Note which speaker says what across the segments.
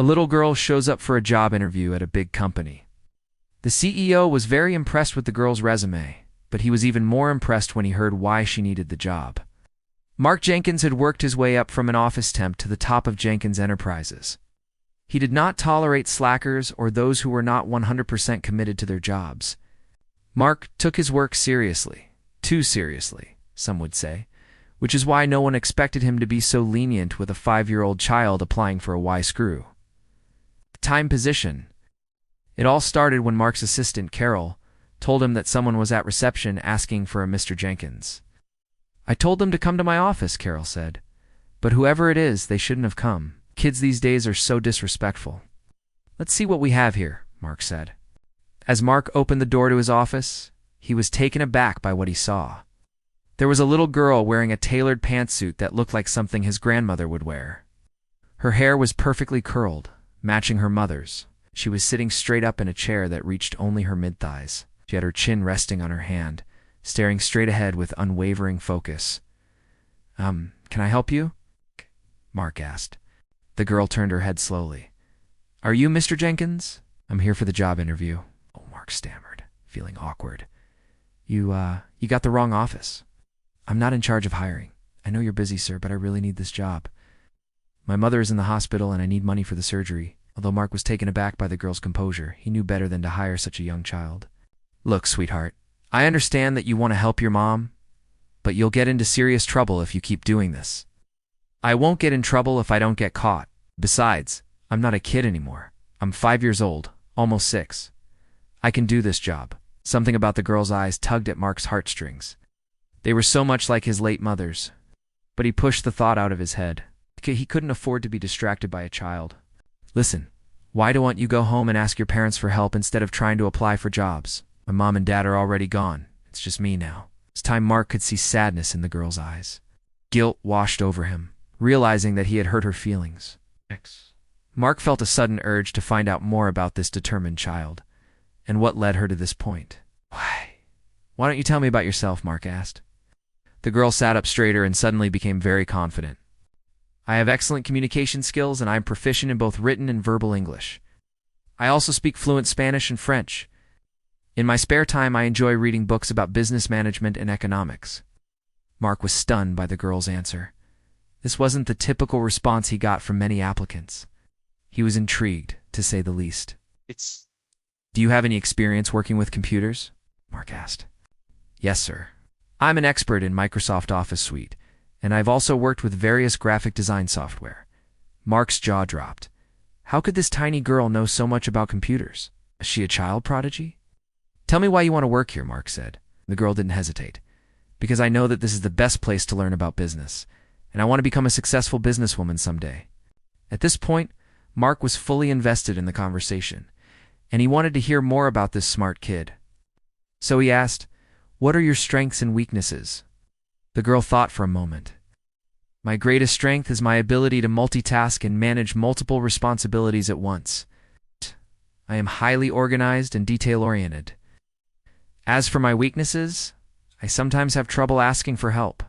Speaker 1: A little girl shows up for a job interview at a big company. The CEO was very impressed with the girl's resume, but he was even more impressed when he heard why she needed the job. Mark Jenkins had worked his way up from an office temp to the top of Jenkins Enterprises. He did not tolerate slackers or those who were not 100% committed to their jobs. Mark took his work seriously, too seriously, some would say, which is why no one expected him to be so lenient with a 5-year-old child applying for a Y-screw. Time position. It all started when Mark's assistant, Carol, told him that someone was at reception asking for a Mr. Jenkins. "I told them to come to my office," Carol said. "But whoever it is, they shouldn't have come. Kids these days are so disrespectful." "Let's see what we have here," Mark said. As Mark opened the door to his office, he was taken aback by what he saw. There was a little girl wearing a tailored pantsuit that looked like something his grandmother would wear. Her hair was perfectly curled, matching her mother's. She was sitting straight up in a chair that reached only her mid-thighs. She had her chin resting on her hand, staring straight ahead with unwavering focus. Can I help you?" Mark asked. The girl turned her head slowly. "Are you Mr. Jenkins?" "I'm here for the job interview." Oh, Mark stammered, feeling awkward. You got the wrong office. I'm not in charge of hiring. I know you're busy, sir, but I really need this job. My mother is in the hospital and I need money for the surgery." Although Mark was taken aback by the girl's composure, he knew better than to hire such a young child. "Look, sweetheart, I understand that you want to help your mom, but you'll get into serious trouble if you keep doing this. I won't get in trouble if I don't get caught. Besides, I'm not a kid anymore. I'm 5 years old, almost 6. I can do this job." Something about the girl's eyes tugged at Mark's heartstrings. They were so much like his late mother's. But he pushed the thought out of his head. He couldn't afford to be distracted by a child. "Listen, why don't you go home and ask your parents for help instead of trying to apply for jobs? My mom and dad are already gone. It's just me now." This time Mark could see sadness in the girl's eyes. Guilt washed over him, realizing that he had hurt her feelings. Mark felt a sudden urge to find out more about this determined child, and what led her to this point. Why don't you tell me about yourself?" Mark asked. The girl sat up straighter and suddenly became very confident. "I have excellent communication skills and I am proficient in both written and verbal English. I also speak fluent Spanish and French. In my spare time, I enjoy reading books about business management and economics." Mark was stunned by the girl's answer. This wasn't the typical response he got from many applicants. He was intrigued, to say the least. "Do you have any experience working with computers?" Mark asked. "Yes, sir. I'm an expert in Microsoft Office Suite, and I've also worked with various graphic design software." Mark's jaw dropped. How could this tiny girl know so much about computers? Is she a child prodigy? "Tell me why you want to work here," Mark said. The girl didn't hesitate. "Because I know that this is the best place to learn about business, and I want to become a successful businesswoman someday." At this point, Mark was fully invested in the conversation, and he wanted to hear more about this smart kid. So he asked, "What are your strengths and weaknesses?" The girl thought for a moment. "My greatest strength is my ability to multitask and manage multiple responsibilities at once. I am highly organized and detail-oriented. As for my weaknesses, I sometimes have trouble asking for help."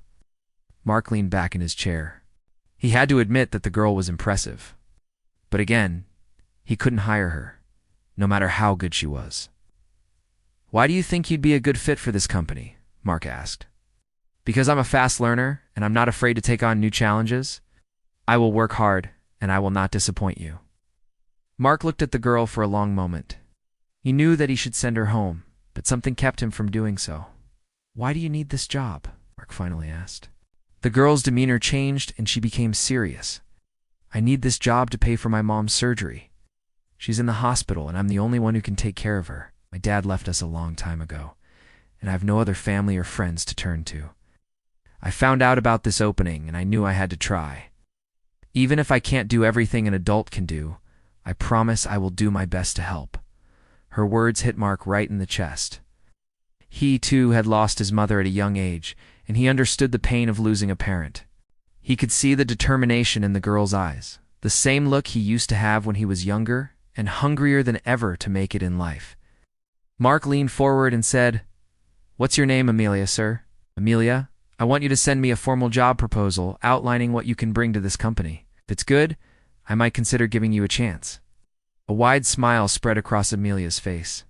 Speaker 1: Mark leaned back in his chair. He had to admit that the girl was impressive. But again, he couldn't hire her, no matter how good she was. "Why do you think you'd be a good fit for this company?" Mark asked. "Because I'm a fast learner, and I'm not afraid to take on new challenges. I will work hard, and I will not disappoint you." Mark looked at the girl for a long moment. He knew that he should send her home, but something kept him from doing so. "Why do you need this job?" Mark finally asked. The girl's demeanor changed, and she became serious. "I need this job to pay for my mom's surgery. She's in the hospital, and I'm the only one who can take care of her. My dad left us a long time ago, and I have no other family or friends to turn to. I found out about this opening, and I knew I had to try. Even if I can't do everything an adult can do, I promise I will do my best to help." Her words hit Mark right in the chest. He, too, had lost his mother at a young age, and he understood the pain of losing a parent. He could see the determination in the girl's eyes, the same look he used to have when he was younger and hungrier than ever to make it in life. Mark leaned forward and said, "What's your name, Amelia, sir?" "Amelia, I want you to send me a formal job proposal outlining what you can bring to this company. If it's good, I might consider giving you a chance." A wide smile spread across Amelia's face.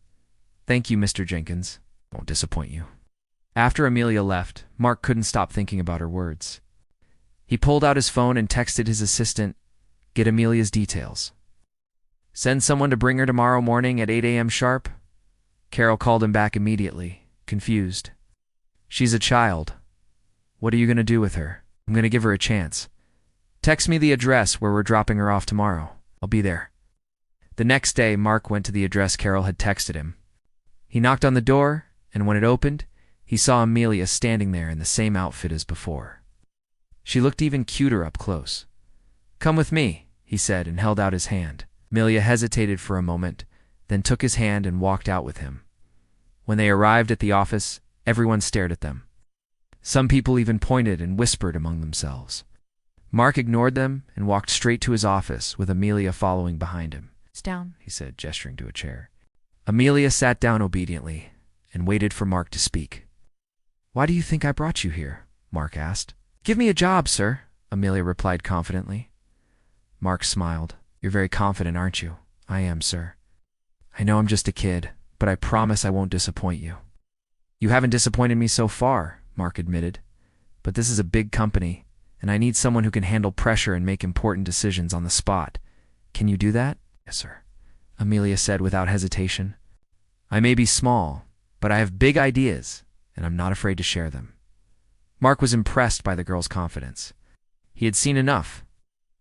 Speaker 1: "Thank you, Mr. Jenkins. Won't disappoint you." After Amelia left, Mark couldn't stop thinking about her words. He pulled out his phone and texted his assistant, "Get Amelia's details. Send someone to bring her tomorrow morning at 8 a.m. sharp." Carol called him back immediately, confused. "She's a child. What are you going to do with her?" "I'm going to give her a chance. Text me the address where we're dropping her off tomorrow. I'll be there." The next day, Mark went to the address Carol had texted him. He knocked on the door, and when it opened, he saw Amelia standing there in the same outfit as before. She looked even cuter up close. "Come with me," he said, and held out his hand. Amelia hesitated for a moment, then took his hand and walked out with him. When they arrived at the office, everyone stared at them. Some people even pointed and whispered among themselves. Mark ignored them and walked straight to his office, with Amelia following behind him.
Speaker 2: "Sit down,"
Speaker 1: he said, gesturing to a chair. Amelia sat down obediently and waited for Mark to speak. "Why do you think I brought you here?" Mark asked. "Give me a job, sir," Amelia replied confidently. Mark smiled. "You're very confident, aren't you?" "I am, sir. I know I'm just a kid, but I promise I won't disappoint you." "You haven't disappointed me so far," Mark admitted. "But this is a big company, and I need someone who can handle pressure and make important decisions on the spot. Can you do that?" "Yes, sir," Amelia said without hesitation. "I may be small, but I have big ideas, and I'm not afraid to share them." Mark was impressed by the girl's confidence. He had seen enough.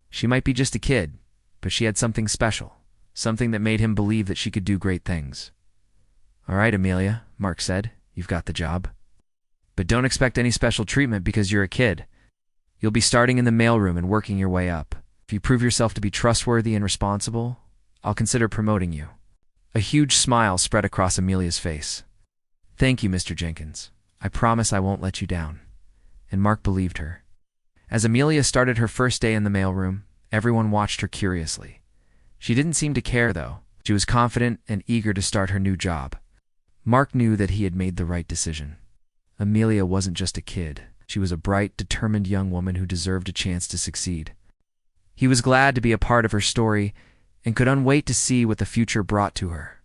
Speaker 1: She might be just a kid, but she had something special, something that made him believe that she could do great things. "All right, Amelia," Mark said, "you've got the job. But don't expect any special treatment because you're a kid. You'll be starting in the mailroom and working your way up. If you prove yourself to be trustworthy and responsible, I'll consider promoting you." A huge smile spread across Amelia's face. "Thank you, Mr. Jenkins. I promise I won't let you down." And Mark believed her. As Amelia started her first day in the mailroom, everyone watched her curiously. She didn't seem to care, though. She was confident and eager to start her new job. Mark knew that he had made the right decision. Amelia wasn't just a kid. She was a bright, determined young woman who deserved a chance to succeed. He was glad to be a part of her story and could unwait to see what the future brought to her.